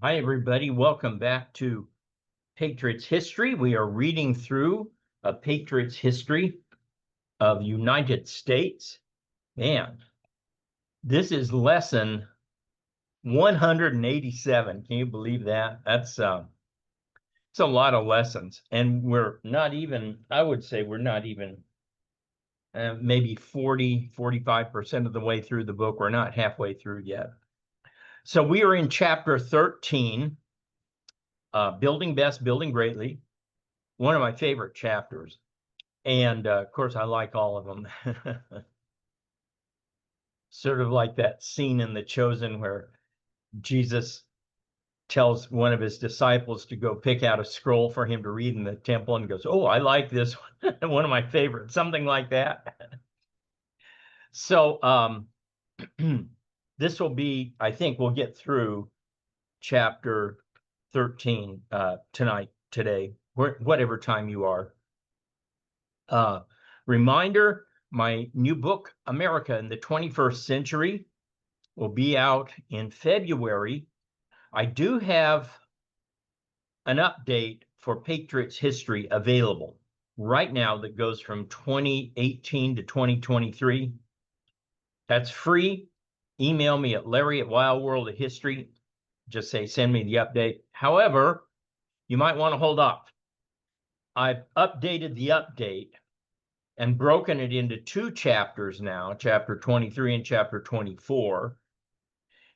Hi, everybody. Welcome back to Patriots History. We are reading through a Patriots History of the United States. Man, this is lesson 187. Can you believe that? It's a lot of lessons. And we're not even, I would say we're not even maybe 45% of the way through the book. We're not halfway through yet. So we are in chapter 13. Building Best, Building Greatly, one of my favorite chapters. And of course, I like all of them. Sort of like that scene in The Chosen where Jesus tells one of his disciples to go pick out a scroll for him to read in the temple and goes, "Oh, I like this one." One of my favorites, something like that. So this will be, I think we'll get through chapter 13 today, whatever time you are. Reminder, my new book, America in the 21st Century, will be out in February. I do have an update for Patriots History available right now that goes from 2018 to 2023. That's free. Email me at larry@wildworldofhistory. Just say, send me the update. However, you might want to hold off. I've updated the update and broken it into two chapters now, chapter 23 and chapter 24.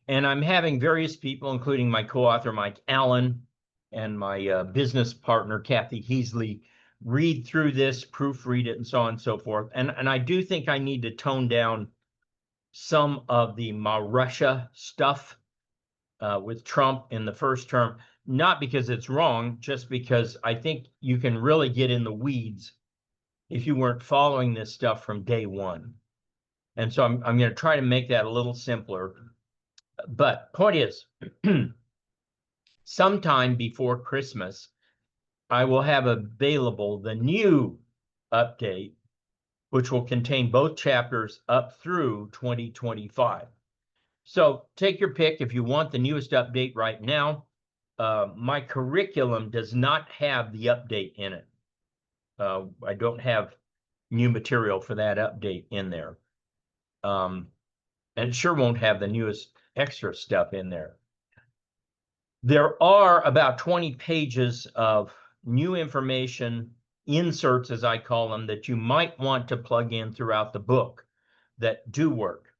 And I'm having various people, including my co-author, Mike Allen, and my business partner, Kathy Heasley, read through this, proofread it, and so on and so forth. And I do think I need to tone down some of the Russia stuff with Trump in the first term, not because it's wrong, just because I think you can really get in the weeds if you weren't following this stuff from day one. And so I'm going to try to make that a little simpler. But point is, sometime before Christmas, I will have available the new update, which will contain both chapters up through 2025. So take your pick if you want the newest update right now. My curriculum does not have the update in it. I don't have new material for that update in there. And it sure won't have the newest extra stuff in there. There are about 20 pages of new information, inserts as I call them, that you might want to plug in throughout the book that do work.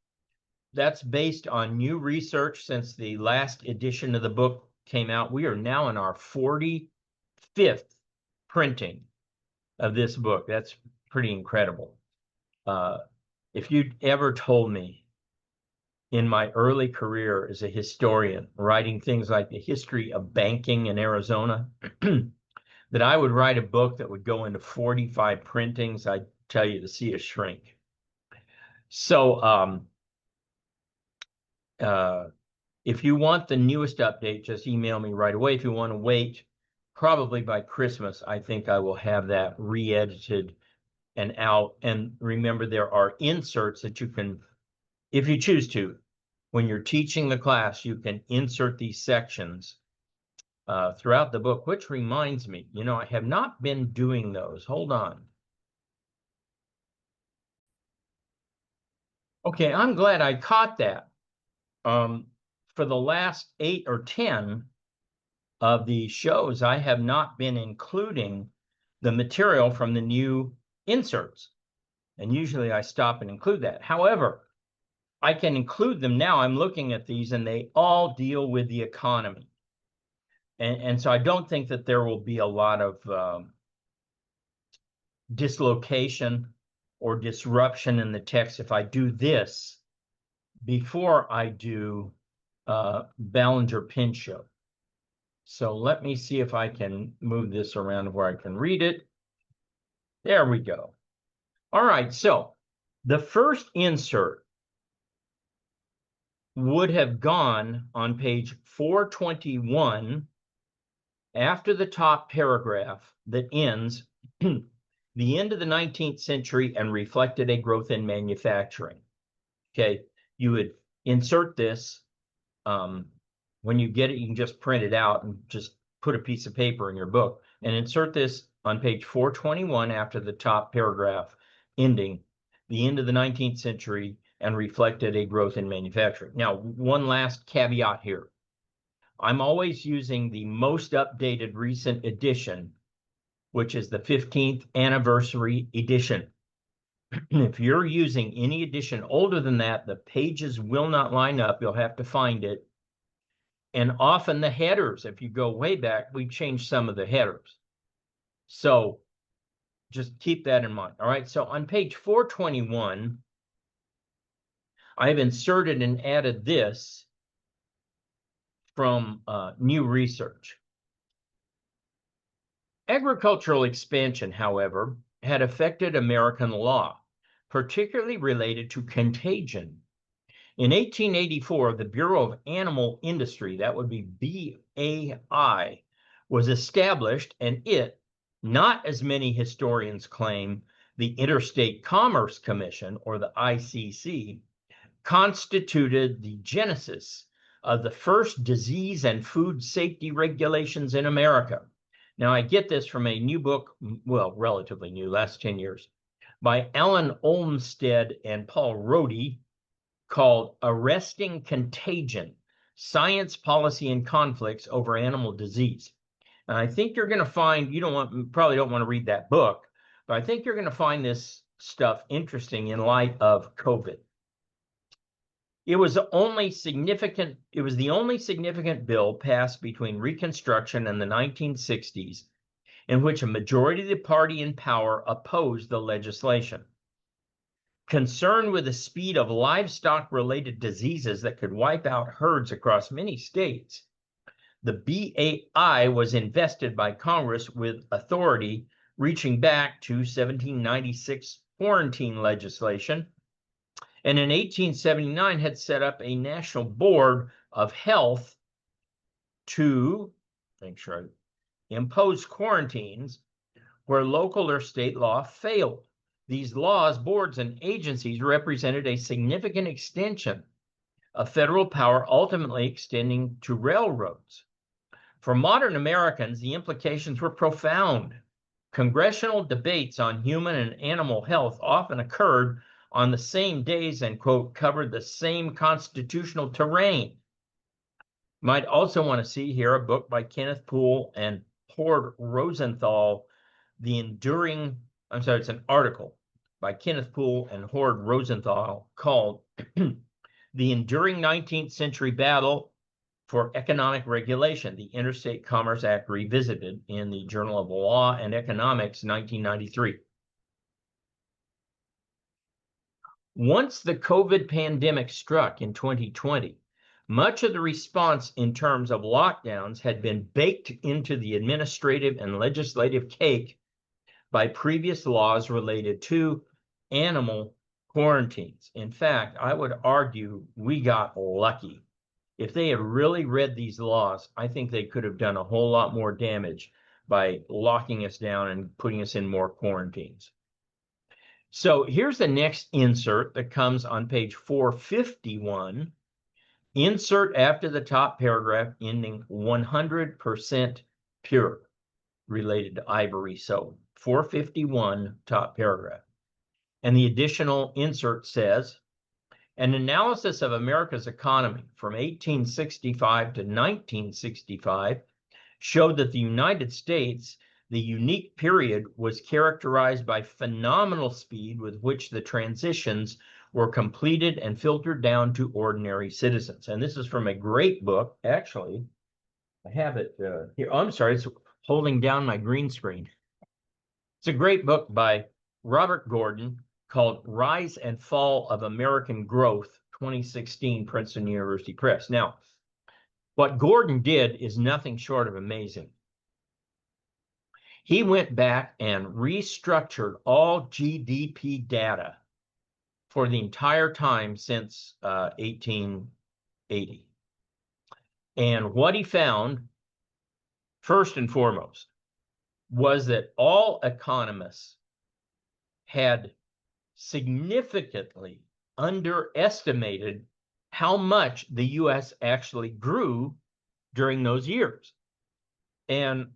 That's based on new research since the last edition of the book came out. We are now in our 45th printing of this book. That's pretty incredible. If you'd ever told me in my early career as a historian, writing things like the history of banking in Arizona, that I would write a book that would go into 45 printings, I'd tell you to see a shrink. So if you want the newest update, just email me right away. If you want to wait, probably by Christmas, I think I will have that re-edited and out. And remember, there are inserts that you can, if you choose to, when you're teaching the class, you can insert these sections throughout the book, which reminds me, I have not been doing those. Hold on. Okay, I'm glad I caught that. For the last 8 or 10 of the shows, I have not been including the material from the new inserts. And usually I stop and include that. However, I can include them now. I'm looking at these and they all deal with the economy. And so I don't think that there will be a lot of dislocation or disruption in the text if I do this before I do Ballenger-Pinchot. So let me see if I can move this around where I can read it. There we go. All right, so the first insert would have gone on page 421 after the top paragraph that ends the end of the 19th century and reflected a growth in manufacturing. Okay, you would insert this When you get it, you can just print it out and just put a piece of paper in your book and insert this on page 421 after the top paragraph, ending the end of the 19th century and reflected a growth in manufacturing. Now, one last caveat here. I'm always using the most updated recent edition, which is the 15th anniversary edition. If you're using any edition older than that, the pages will not line up. You'll have to find it. And often the headers, if you go way back, we've changed some of the headers. So just keep that in mind. All right, so on page 421, I've inserted and added this from new research. Agricultural expansion, however, had affected American law, particularly related to contagion. In 1884, the Bureau of Animal Industry, that would be BAI, was established, and it, not as many historians claim, the Interstate Commerce Commission, or the ICC, constituted the genesis of the first disease and food safety regulations in America. Now, I get this from a new book, well, relatively new, last 10 years, by Alan Olmsted and Paul Rohde, called Arresting Contagion, Science, Policy, and Conflicts Over Animal Disease. And I think you're going to find, probably don't want to read that book, but I think you're going to find this stuff interesting in light of COVID. It was the only significant bill passed between Reconstruction and the 1960s in which a majority of the party in power opposed the legislation. Concerned with the speed of livestock-related diseases that could wipe out herds across many states, the BAI was invested by Congress with authority reaching back to 1796 quarantine legislation, and in 1879 had set up a National Board of Health to impose quarantines where local or state law failed. These laws, boards, and agencies represented a significant extension of federal power, ultimately extending to railroads. For modern Americans, the implications were profound. Congressional debates on human and animal health often occurred on the same days and, quote, covered the same constitutional terrain. You might also want to see here a book by Kenneth Poole and Howard Rosenthal, it's an article by Kenneth Poole and Howard Rosenthal called The Enduring 19th Century Battle for Economic Regulation, the Interstate Commerce Act Revisited, in the Journal of Law and Economics, 1993. Once the COVID pandemic struck in 2020, much of the response in terms of lockdowns had been baked into the administrative and legislative cake by previous laws related to animal quarantines. In fact, I would argue we got lucky. If they had really read these laws, I think they could have done a whole lot more damage by locking us down and putting us in more quarantines. So here's the next insert that comes on page 451. Insert after the top paragraph ending 100% pure, related to ivory soap. 451, top paragraph. And the additional insert says, an analysis of America's economy from 1865 to 1965 showed that the United States, the unique period, was characterized by phenomenal speed with which the transitions were completed and filtered down to ordinary citizens. And this is from a great book, actually. I have it here. Oh, I'm sorry, it's holding down my green screen. It's a great book by Robert Gordon called Rise and Fall of American Growth, 2016, Princeton University Press. Now, what Gordon did is nothing short of amazing. He went back and restructured all GDP data for the entire time since 1880. And what he found, first and foremost, was that all economists had significantly underestimated how much the U.S. actually grew during those years. And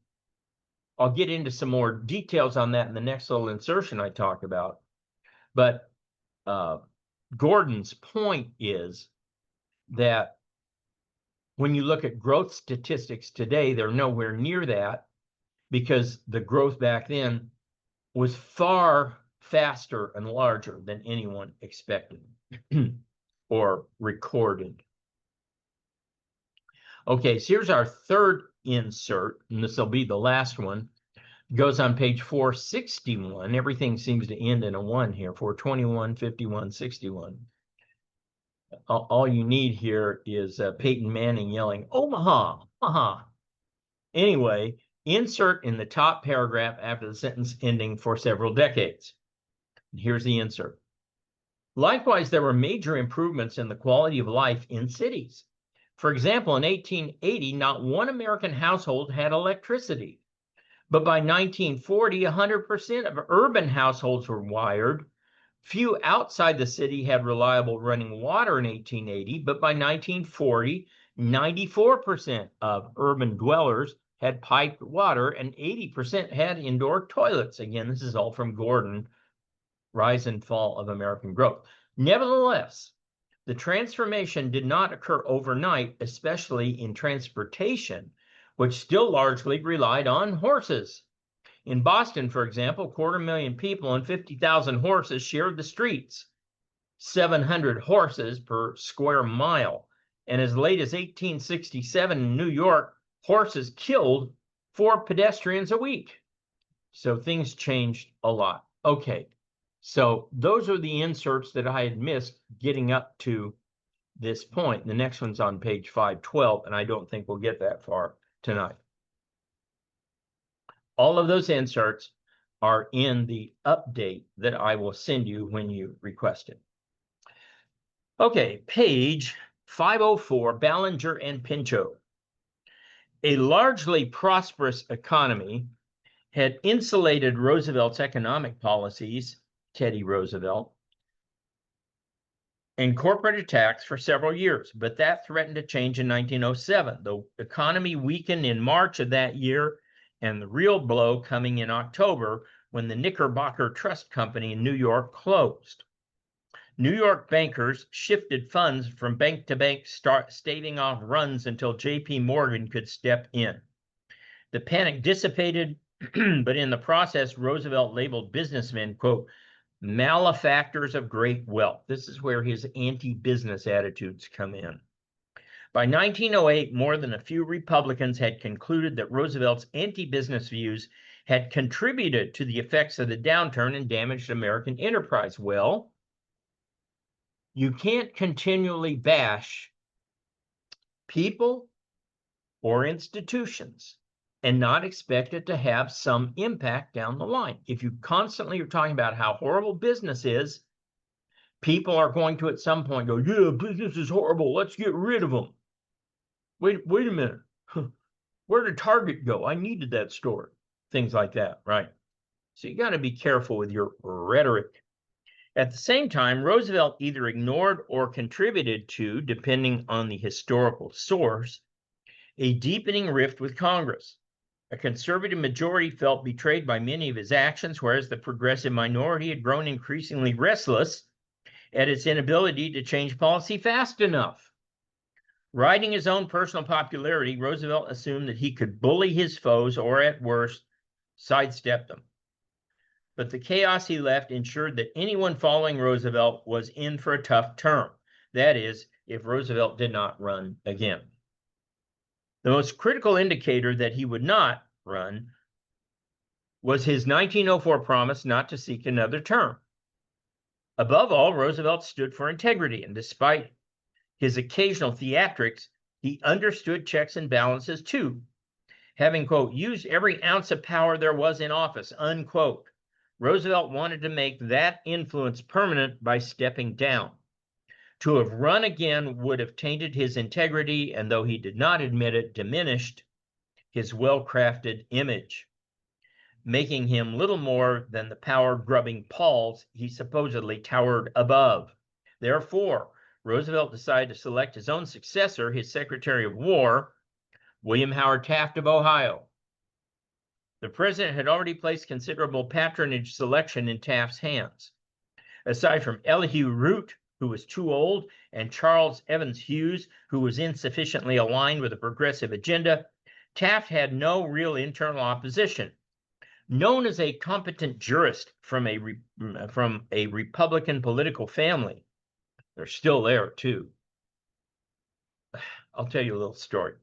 I'll get into some more details on that in the next little insertion I talk about. But Gordon's point is that when you look at growth statistics today, they're nowhere near that, because the growth back then was far faster and larger than anyone expected or recorded. Okay, so here's our third insert, and this will be the last one. It goes on page 461. Everything seems to end in a 1 here, 421, 51, 61. All you need here is Peyton Manning yelling, Omaha, Omaha. Anyway, insert in the top paragraph after the sentence ending for several decades. Here's the insert. Likewise, there were major improvements in the quality of life in cities. For example, in 1880, not one American household had electricity. But by 1940, 100% of urban households were wired. Few outside the city had reliable running water in 1880, but by 1940, 94% of urban dwellers had piped water and 80% had indoor toilets. Again, this is all from Gordon, Rise and Fall of American Growth. Nevertheless, the transformation did not occur overnight, especially in transportation, which still largely relied on horses. In Boston, for example, 250,000 people and 50,000 horses shared the streets, 700 horses per square mile. And as late as 1867 in New York, horses killed 4 pedestrians a week. So things changed a lot. Okay, so those are the inserts that I had missed getting up to this point. The next one's on page 512, and I don't think we'll get that far tonight. All of those inserts are in the update that I will send you when you request it. Okay, page 504, Ballinger and Pinchot. A largely prosperous economy had insulated Roosevelt's economic policies, Teddy Roosevelt, and corporate attacks for several years, but that threatened to change in 1907. The economy weakened in March of that year, and the real blow coming in October when the Knickerbocker Trust Company in New York closed. New York bankers shifted funds from bank to bank, staving off runs until J.P. Morgan could step in. The panic dissipated, but in the process, Roosevelt labeled businessmen, quote, malefactors of great wealth. This is where his anti-business attitudes come in. By 1908, more than a few Republicans had concluded that Roosevelt's anti-business views had contributed to the effects of the downturn and damaged American enterprise. Well, you can't continually bash people or institutions and not expect it to have some impact down the line. If you constantly are talking about how horrible business is, people are going to at some point go, yeah, business is horrible, let's get rid of them. Wait a minute. Where did Target go? I needed that store. Things like that, right? So you got to be careful with your rhetoric. At the same time, Roosevelt either ignored or contributed to, depending on the historical source, a deepening rift with Congress. A conservative majority felt betrayed by many of his actions, whereas the progressive minority had grown increasingly restless at its inability to change policy fast enough. Riding his own personal popularity, Roosevelt assumed that he could bully his foes or, at worst, sidestep them. But the chaos he left ensured that anyone following Roosevelt was in for a tough term. That is, if Roosevelt did not run again. The most critical indicator that he would not run was his 1904 promise not to seek another term. Above all, Roosevelt stood for integrity, and despite his occasional theatrics, he understood checks and balances too. Having, quote, used every ounce of power there was in office, unquote, Roosevelt wanted to make that influence permanent by stepping down. To have run again would have tainted his integrity, and though he did not admit it, diminished his well-crafted image, making him little more than the power-grubbing Pauls he supposedly towered above. Therefore, Roosevelt decided to select his own successor, his Secretary of War, William Howard Taft of Ohio. The president had already placed considerable patronage selection in Taft's hands. Aside from Elihu Root, who was too old, and Charles Evans Hughes, who was insufficiently aligned with a progressive agenda, Taft had no real internal opposition. Known as a competent jurist from a Republican political family, they're still there too. I'll tell you a little story.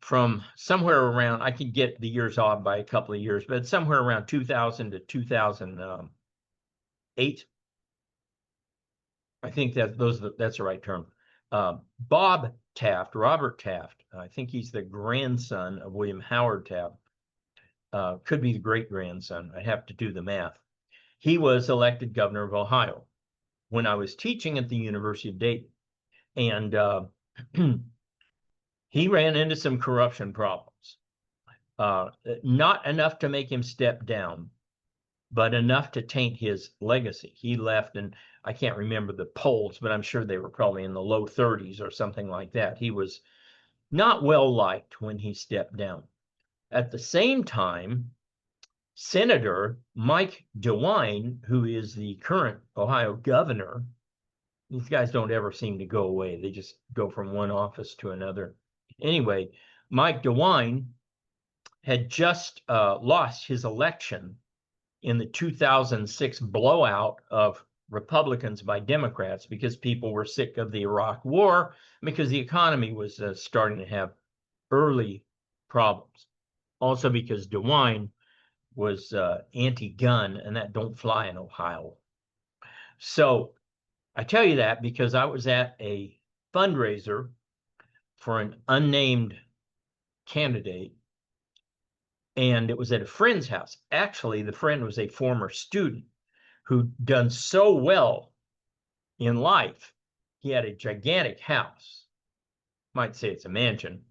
From somewhere around, I could get the years off by a couple of years, but somewhere around 2000 to 2008, I think that's the right term. Bob Taft, Robert Taft, I think he's the grandson of William Howard Taft, could be the great-grandson. I'd have to do the math. He was elected governor of Ohio when I was teaching at the University of Dayton. And he ran into some corruption problems. Not enough to make him step down, but enough to taint his legacy. He left, and I can't remember the polls, but I'm sure they were probably in the low 30s or something like that. He was not well liked when he stepped down. At the same time, Senator Mike DeWine, who is the current Ohio governor, these guys don't ever seem to go away. They just go from one office to another. Anyway, Mike DeWine had just lost his election in the 2006 blowout of Republicans by Democrats because people were sick of the Iraq War, because the economy was starting to have early problems. Also because DeWine was anti-gun, and that don't fly in Ohio. So I tell you that because I was at a fundraiser for an unnamed candidate, and it was at a friend's house. Actually, the friend was a former student who'd done so well in life. He had a gigantic house, might say it's a mansion,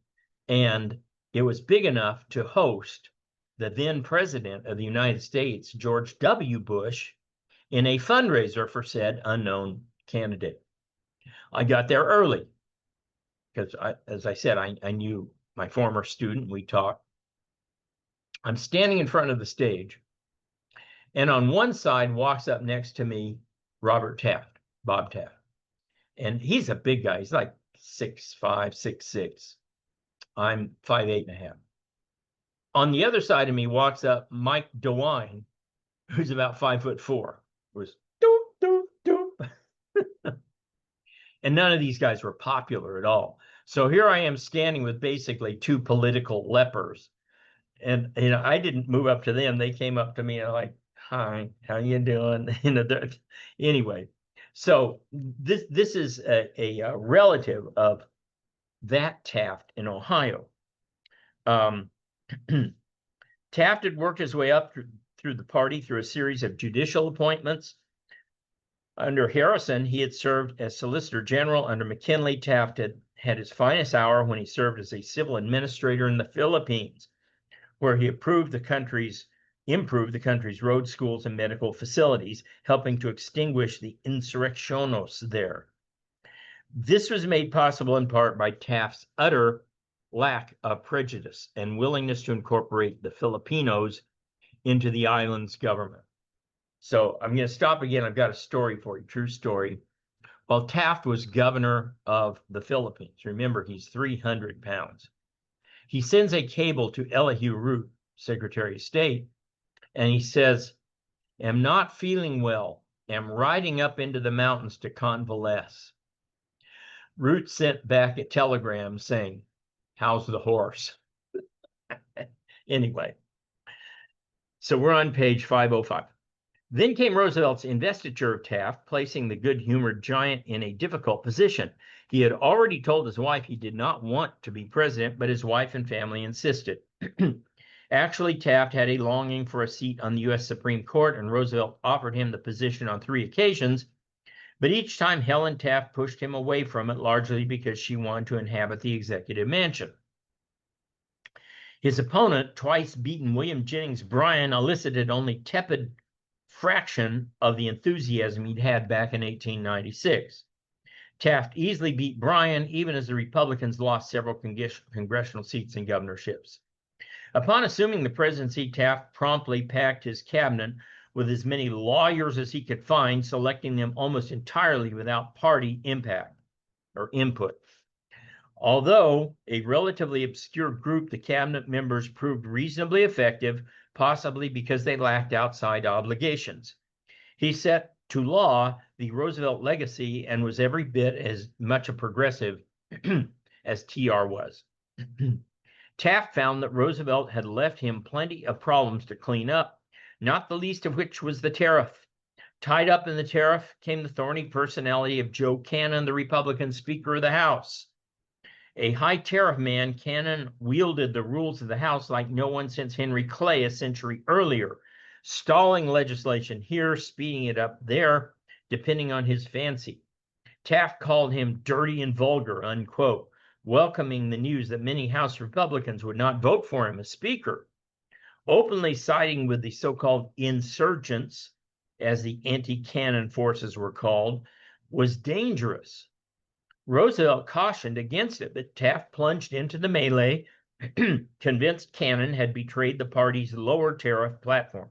and it was big enough to host the then president of the United States, George W. Bush, in a fundraiser for said unknown candidate. I got there early because, as I said, I knew my former student. We talked. I'm standing in front of the stage, and on one side walks up next to me Robert Taft, Bob Taft. And he's a big guy. He's like 6'5", 6'6". I'm 5'8.5". On the other side of me walks up Mike DeWine, who's about 5'4". Was doop, doop, doop. And none of these guys were popular at all. So here I am standing with basically two political lepers. And I didn't move up to them. They came up to me and I'm like, "Hi, how you doing?" Anyway, so this is a relative of that Taft in Ohio. Taft had worked his way up through the party through a series of judicial appointments. Under Harrison, he had served as Solicitor General. Under McKinley, Taft had his finest hour when he served as a civil administrator in the Philippines, where he improved the country's road, schools, and medical facilities, helping to extinguish the insurreccionos there. This was made possible in part by Taft's utter lack of prejudice and willingness to incorporate the Filipinos into the island's government. So I'm going to stop again. I've got a story for you, true story. While Taft was governor of the Philippines, remember he's 300 pounds, he sends a cable to Elihu Root, Secretary of State, and he says, "Am not feeling well, am riding up into the mountains to convalesce." Root sent back a telegram saying, "How's the horse?" Anyway, so we're on page 505. Then came Roosevelt's investiture of Taft, placing the good-humored giant in a difficult position. He had already told his wife he did not want to be president, but his wife and family insisted. Actually, Taft had a longing for a seat on the U.S. Supreme Court, and Roosevelt offered him the position on 3 occasions, but each time Helen Taft pushed him away from it, largely because she wanted to inhabit the executive mansion. His opponent, twice beaten William Jennings Bryan, elicited only tepid fraction of the enthusiasm he'd had back in 1896. Taft easily beat Bryan, even as the Republicans lost several congressional seats and governorships. Upon assuming the presidency, Taft promptly packed his cabinet with as many lawyers as he could find, selecting them almost entirely without party impact or input. Although a relatively obscure group, the cabinet members proved reasonably effective, possibly because they lacked outside obligations. He set to law the Roosevelt legacy and was every bit as much a progressive as TR was. Taft found that Roosevelt had left him plenty of problems to clean up, not the least of which was the tariff. Tied up in the tariff came the thorny personality of Joe Cannon, the Republican Speaker of the House. A high tariff man, Cannon wielded the rules of the House like no one since Henry Clay a century earlier, stalling legislation here, speeding it up there, depending on his fancy. Taft called him dirty and vulgar, unquote, welcoming the news that many House Republicans would not vote for him as Speaker. Openly siding with the so-called insurgents, as the anti-Cannon forces were called, was dangerous. Roosevelt cautioned against it, but Taft plunged into the melee, convinced Cannon had betrayed the party's lower tariff platform.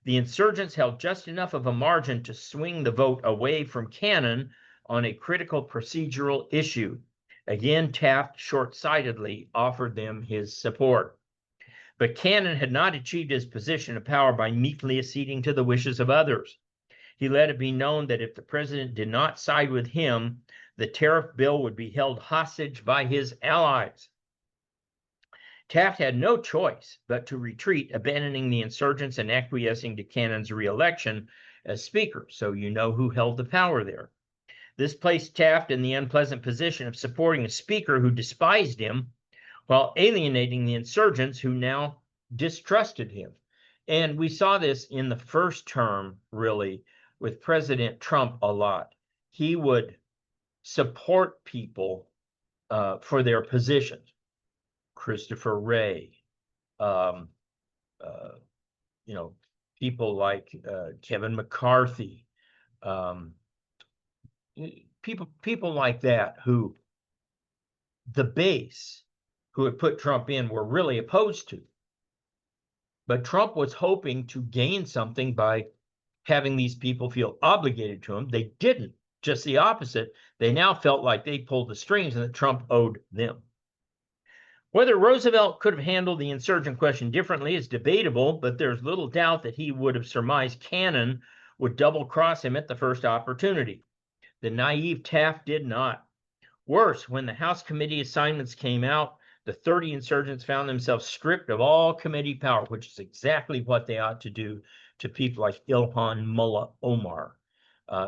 The insurgents held just enough of a margin to swing the vote away from Cannon on a critical procedural issue. Again, Taft short-sightedly offered them his support. But Cannon had not achieved his position of power by meekly acceding to the wishes of others. He let it be known that if the president did not side with him, the tariff bill would be held hostage by his allies. Taft had no choice but to retreat, abandoning the insurgents and acquiescing to Cannon's re-election as Speaker. So you know who held the power there. This placed Taft in the unpleasant position of supporting a Speaker who despised him while alienating the insurgents who now distrusted him. And we saw this in the first term, really, with President Trump a lot. He would support people for their positions. Christopher Wray, people like Kevin McCarthy, people like that who the base who had put Trump in were really opposed to. But Trump was hoping to gain something by having these people feel obligated to him. They didn't. Just the opposite. They now felt like they pulled the strings and that Trump owed them. Whether Roosevelt could have handled the insurgent question differently is debatable, but there's little doubt that he would have surmised Cannon would double-cross him at the first opportunity. The naive Taft did not. Worse, when the House committee assignments came out, the 30 insurgents found themselves stripped of all committee power, which is exactly what they ought to do to people like Ilhan Mullah Omar.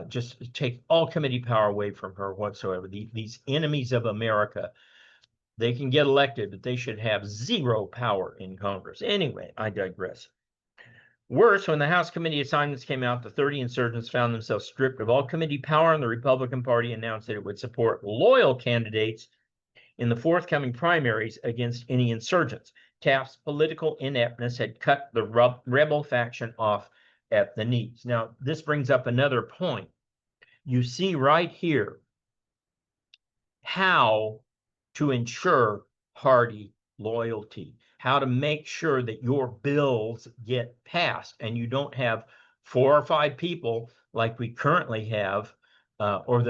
Just take all committee power away from her whatsoever. These enemies of America, they can get elected, but they should have zero power in Congress. Anyway, I digress. Worse, when the House committee assignments came out, the 30 insurgents found themselves stripped of all committee power, and the Republican Party announced that it would support loyal candidates in the forthcoming primaries against any insurgents. Taft's political ineptness had cut the rebel faction off at the knees. Now, this brings up another point. You see right here how to ensure party loyalty, how to make sure that your bills get passed and you don't have 4 or 5 people like we currently have, or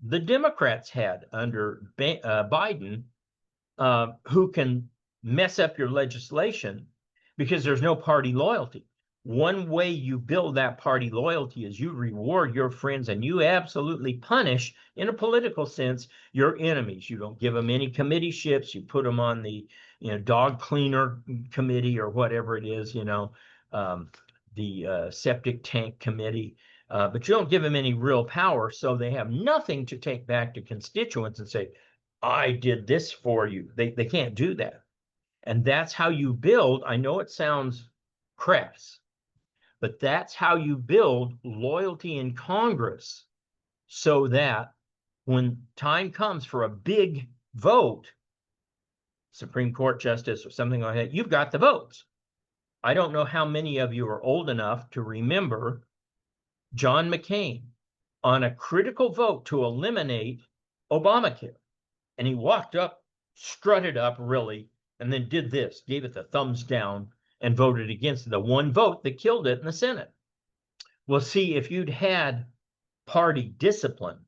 the Democrats had under Biden, who can mess up your legislation because there's no party loyalty. One way you build that party loyalty is you reward your friends and you absolutely punish, in a political sense, your enemies. You don't give them any committee ships. You put them on the dog cleaner committee or whatever it is, the septic tank committee. But you don't give them any real power, so they have nothing to take back to constituents and say, I did this for you. They can't do that. And that's how you build. I know it sounds crass, but that's how you build loyalty in Congress so that when time comes for a big vote, Supreme Court justice or something like that, you've got the votes. I don't know how many of you are old enough to remember John McCain on a critical vote to eliminate Obamacare. And he walked up, strutted up really, and then did this, gave it the thumbs down and voted against the one vote that killed it in the Senate. Well, see, if you'd had party discipline,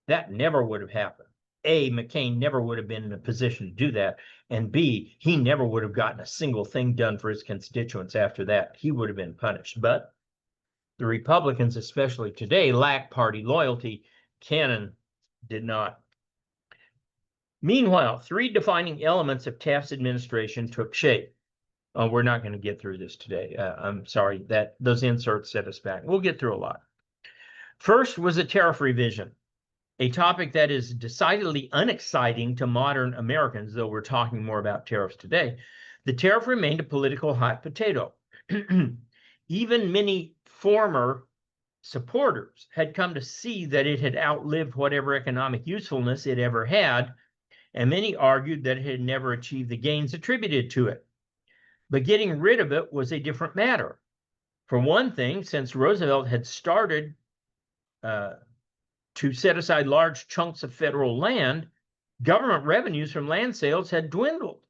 that never would have happened. A, McCain never would have been in a position to do that. And B, he never would have gotten a single thing done for his constituents after that. He would have been punished. But the Republicans, especially today, lack party loyalty. Cannon did not. Meanwhile, three defining elements of Taft's administration took shape. Oh, we're not going to get through this today. I'm sorry that those inserts set us back. We'll get through a lot. First was a tariff revision, a topic that is decidedly unexciting to modern Americans, though we're talking more about tariffs today. The tariff remained a political hot potato. Even many former supporters had come to see that it had outlived whatever economic usefulness it ever had, and many argued that it had never achieved the gains attributed to it. But getting rid of it was a different matter. For one thing, since Roosevelt had started to set aside large chunks of federal land, government revenues from land sales had dwindled.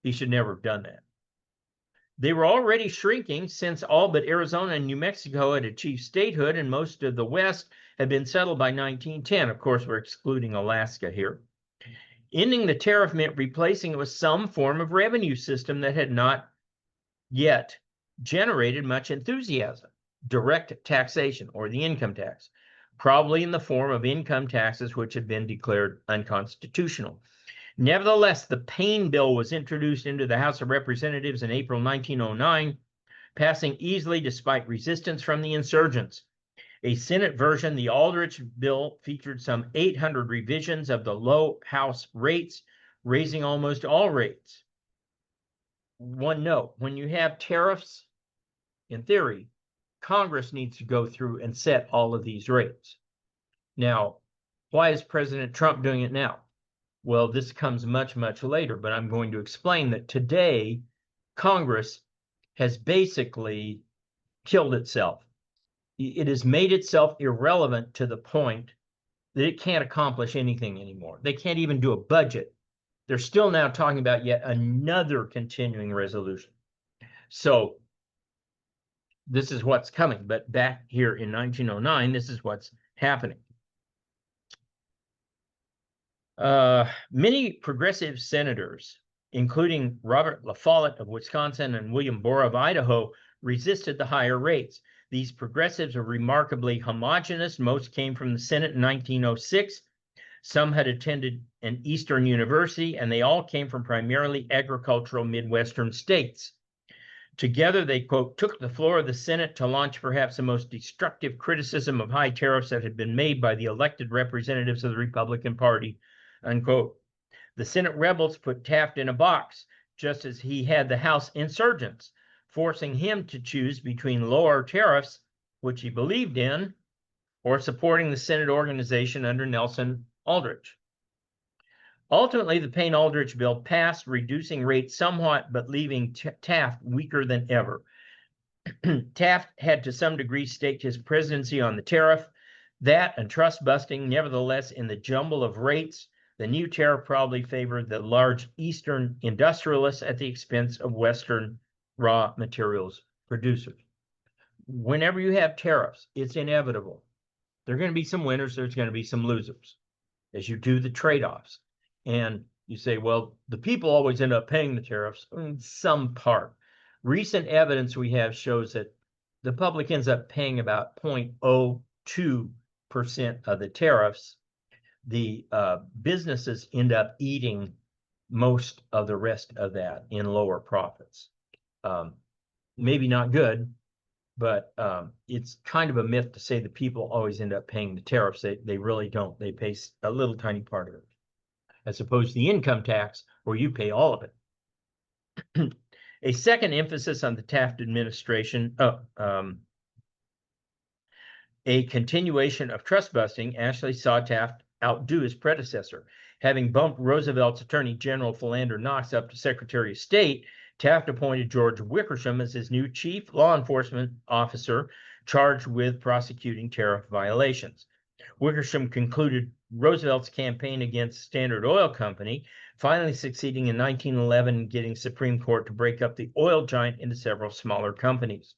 He should never have done that. They were already shrinking since all but Arizona and New Mexico had achieved statehood and most of the West had been settled by 1910. Of course, we're excluding Alaska here. Ending the tariff meant replacing it with some form of revenue system that had not yet generated much enthusiasm. Direct taxation, or the income tax, probably in the form of income taxes which had been declared unconstitutional. Nevertheless, the Payne bill was introduced into the House of Representatives in April 1909, passing easily despite resistance from the insurgents. A Senate version, the Aldrich bill, featured some 800 revisions of the low House rates, raising almost all rates. One note, when you have tariffs, in theory, Congress needs to go through and set all of these rates. Now, why is President Trump doing it now? Well, this comes much, much later, but I'm going to explain that today, Congress has basically killed itself. It has made itself irrelevant to the point that it can't accomplish anything anymore. They can't even do a budget. They're still now talking about yet another continuing resolution. So this is what's coming. But back here in 1909, this is what's happening. Many progressive senators, including Robert La Follette of Wisconsin and William Borah of Idaho, resisted the higher rates. These progressives are remarkably homogenous. Most came from the Senate in 1906. Some had attended an Eastern university, and they all came from primarily agricultural Midwestern states. Together, they, quote, took the floor of the Senate to launch perhaps the most destructive criticism of high tariffs that had been made by the elected representatives of the Republican Party, unquote. The Senate rebels put Taft in a box, just as he had the House insurgents, forcing him to choose between lower tariffs, which he believed in, or supporting the Senate organization under Nelson Aldrich. Ultimately, the Payne-Aldrich bill passed, reducing rates somewhat, but leaving Taft weaker than ever. Taft had to some degree staked his presidency on the tariff. That and trust busting, nevertheless, in the jumble of rates, the new tariff probably favored the large Eastern industrialists at the expense of Western raw materials producers. Whenever you have tariffs, it's inevitable. There are going to be some winners, there's going to be some losers as you do the trade-offs. And you say, well, the people always end up paying the tariffs in some part. Recent evidence we have shows that the public ends up paying about 0.02% of the tariffs. The businesses end up eating most of the rest of that in lower profits. Maybe not good, but it's kind of a myth to say the people always end up paying the tariffs. They really don't. They pay a little tiny part of it, as opposed to the income tax where you pay all of it. A second emphasis on the Taft administration, a continuation of trust busting, actually saw Taft outdo his predecessor. Having bumped Roosevelt's Attorney General Philander Knox up to Secretary of State, Taft appointed George Wickersham as his new chief law enforcement officer, charged with prosecuting tariff violations. Wickersham concluded Roosevelt's campaign against Standard Oil Company, finally succeeding in 1911 getting Supreme Court to break up the oil giant into several smaller companies.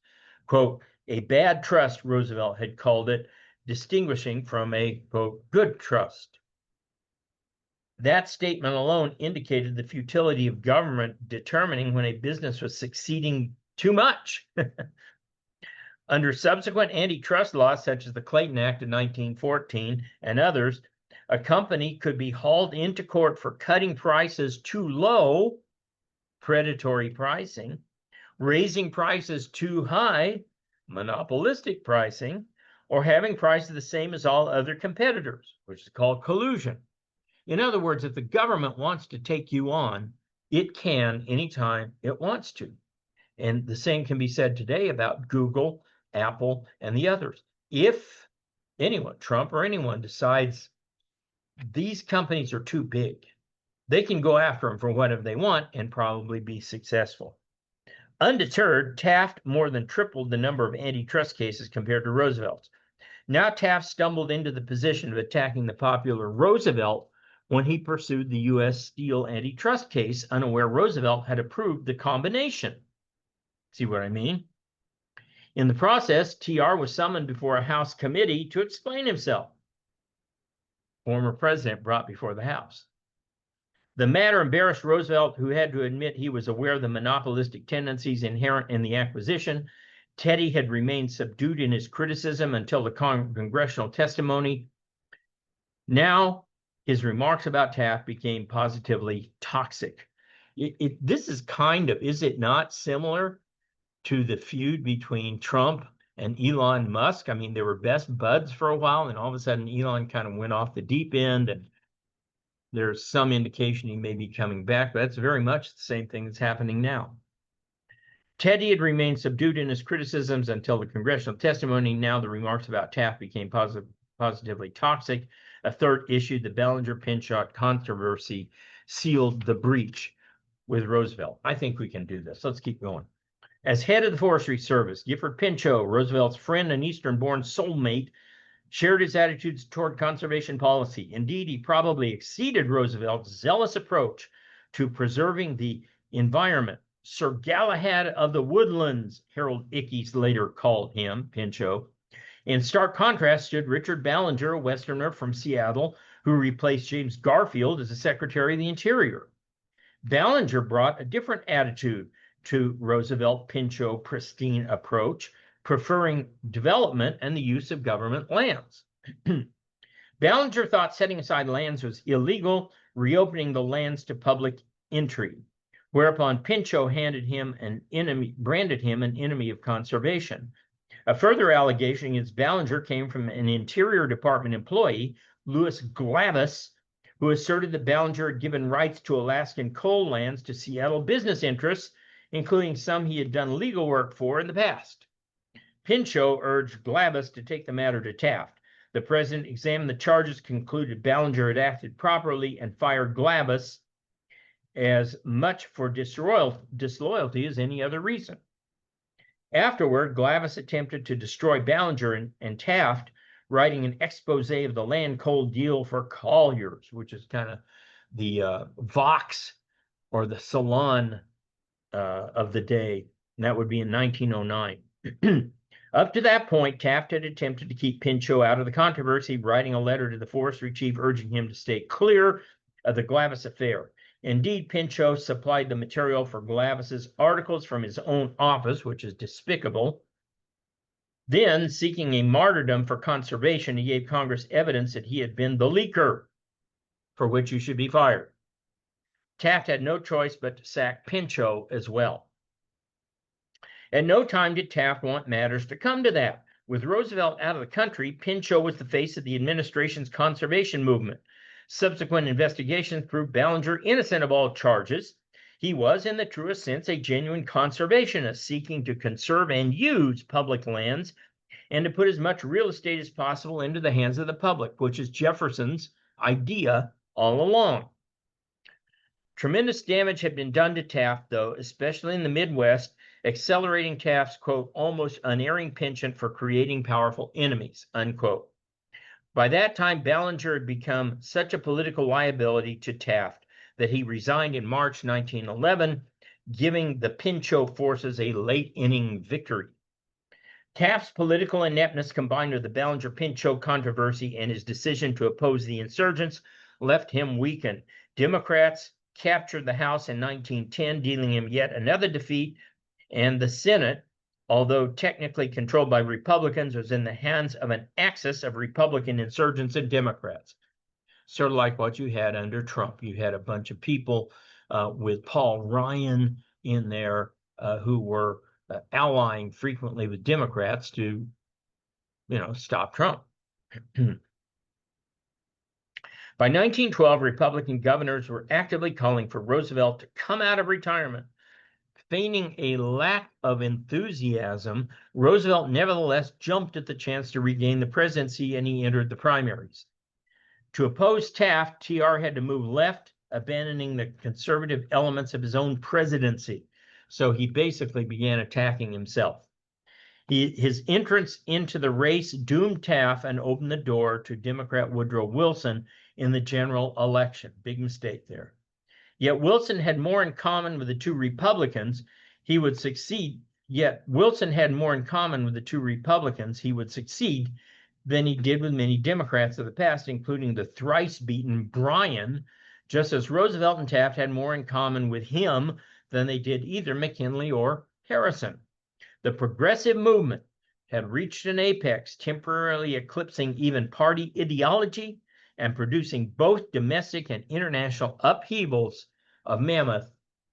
Quote, a bad trust, Roosevelt had called it, distinguishing from a, quote, good trust. That statement alone indicated the futility of government determining when a business was succeeding too much. Under subsequent antitrust laws, such as the Clayton Act of 1914 and others, a company could be hauled into court for cutting prices too low, predatory pricing, raising prices too high, monopolistic pricing, or having prices the same as all other competitors, which is called collusion. In other words, if the government wants to take you on, it can anytime it wants to. And the same can be said today about Google, Apple, and the others. If anyone, Trump or anyone, decides these companies are too big, they can go after them for whatever they want and probably be successful. Undeterred, Taft more than tripled the number of antitrust cases compared to Roosevelt's. Now Taft stumbled into the position of attacking the popular Roosevelt when he pursued the U.S. Steel antitrust case, unaware Roosevelt had approved the combination. See what I mean? In the process, TR was summoned before a House committee to explain himself. Former president brought before the House. The matter embarrassed Roosevelt, who had to admit he was aware of the monopolistic tendencies inherent in the acquisition. Teddy had remained subdued in his criticism until the congressional testimony. Now, his remarks about Taft became positively toxic. This is kind of, is it not similar to the feud between Trump and Elon Musk? I mean, they were best buds for a while, and all of a sudden Elon kind of went off the deep end, and there's some indication he may be coming back, but that's very much the same thing that's happening now. Teddy had remained subdued in his criticisms until the congressional testimony. Now the remarks about Taft became positively toxic. A third issue, the Ballenger-Pinchot controversy, sealed the breach with Roosevelt. I think we can do this. Let's keep going. As head of the Forestry Service, Gifford Pinchot, Roosevelt's friend and Eastern-born soulmate, shared his attitudes toward conservation policy. Indeed, he probably exceeded Roosevelt's zealous approach to preserving the environment. Sir Galahad of the Woodlands, Harold Ickes later called him, Pinchot. In stark contrast stood Richard Ballinger, a Westerner from Seattle, who replaced James Garfield as the Secretary of the Interior. Ballinger brought a different attitude to Roosevelt-Pinchot pristine approach, preferring development and the use of government lands. Ballinger thought setting aside lands was illegal, reopening the lands to public intrigue, whereupon Pinchot branded him an enemy of conservation. A further allegation against Ballinger came from an Interior Department employee, Louis Glavis, who asserted that Ballinger had given rights to Alaskan coal lands to Seattle business interests, including some he had done legal work for in the past. Pinchot urged Glavis to take the matter to Taft. The president examined the charges, concluded Ballinger had acted properly, and fired Glavis as much for disloyalty as any other reason. Afterward, Glavis attempted to destroy Ballinger and Taft, writing an expose of the land coal deal for colliers, which is kind of the Vox or the Salon of the day, and that would be in 1909. Up to that point, Taft had attempted to keep Pinchot out of the controversy, writing a letter to the forestry chief urging him to stay clear of the Glavis affair. Indeed, Pinchot supplied the material for Glavis's articles from his own office, which is despicable. Then, seeking a martyrdom for conservation, he gave Congress evidence that he had been the leaker, for which he should be fired. Taft had no choice but to sack Pinchot as well. At no time did Taft want matters to come to that. With Roosevelt out of the country, Pinchot was the face of the administration's conservation movement. Subsequent investigations proved Ballinger innocent of all charges. He was, in the truest sense, a genuine conservationist, seeking to conserve and use public lands and to put as much real estate as possible into the hands of the public, which is Jefferson's idea all along. Tremendous damage had been done to Taft, though, especially in the Midwest, accelerating Taft's, quote, almost unerring penchant for creating powerful enemies, unquote. By that time, Ballinger had become such a political liability to Taft that he resigned in March 1911, giving the Pinchot forces a late-inning victory. Taft's political ineptness, combined with the Ballenger-Pinchot controversy and his decision to oppose the insurgents, left him weakened. Democrats captured the House in 1910, dealing him yet another defeat, and the Senate, although technically controlled by Republicans, was in the hands of an axis of Republican insurgents and Democrats. Sort of like what you had under Trump. You had a bunch of people with Paul Ryan in there who were allying frequently with Democrats to, stop Trump. By 1912, Republican governors were actively calling for Roosevelt to come out of retirement. Feigning a lack of enthusiasm, Roosevelt nevertheless jumped at the chance to regain the presidency, and he entered the primaries. To oppose Taft, TR had to move left, abandoning the conservative elements of his own presidency. So he basically began attacking himself. His entrance into the race doomed Taft and opened the door to Democrat Woodrow Wilson in the general election. Big mistake there. Yet Wilson had more in common with the two Republicans. He would succeed. Yet Wilson had more in common with the two Republicans. He would succeed than he did with many Democrats of the past, including the thrice-beaten Bryan, just as Roosevelt and Taft had more in common with him than they did either McKinley or Harrison. The progressive movement had reached an apex, temporarily eclipsing even party ideology and producing both domestic and international upheavals of mammoth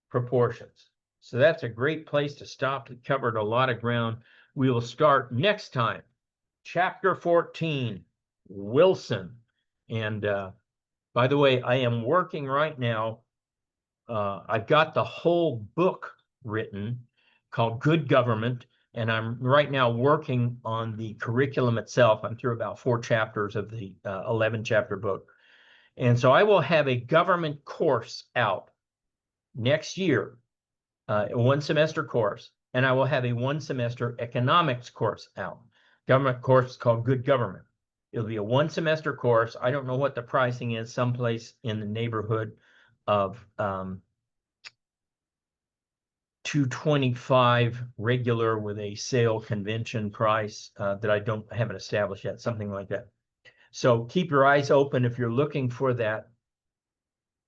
proportions. So that's a great place to stop. We covered a lot of ground. We will start next time. Chapter 14, Wilson. And by the way, I am working right now. I've got the whole book written called Good Government, and I'm right now working on the curriculum itself. I'm through about 4 chapters of the 11-chapter book. And so I will have a government course out next year, a 1-semester course, and I will have a 1-semester economics course out. Government course called Good Government. It'll be a 1-semester course. I don't know what the pricing is, someplace in the neighborhood of $225 regular with a sale convention price that I haven't established yet, something like that. So keep your eyes open if you're looking for that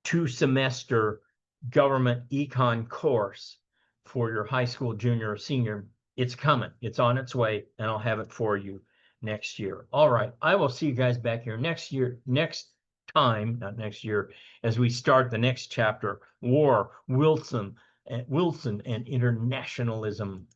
2-semester government econ course for your high school junior or senior. It's coming. It's on its way, and I'll have it for you next year. All right. I will see you guys back here next time, not next year, as we start the next chapter, War, Wilson and Internationalism.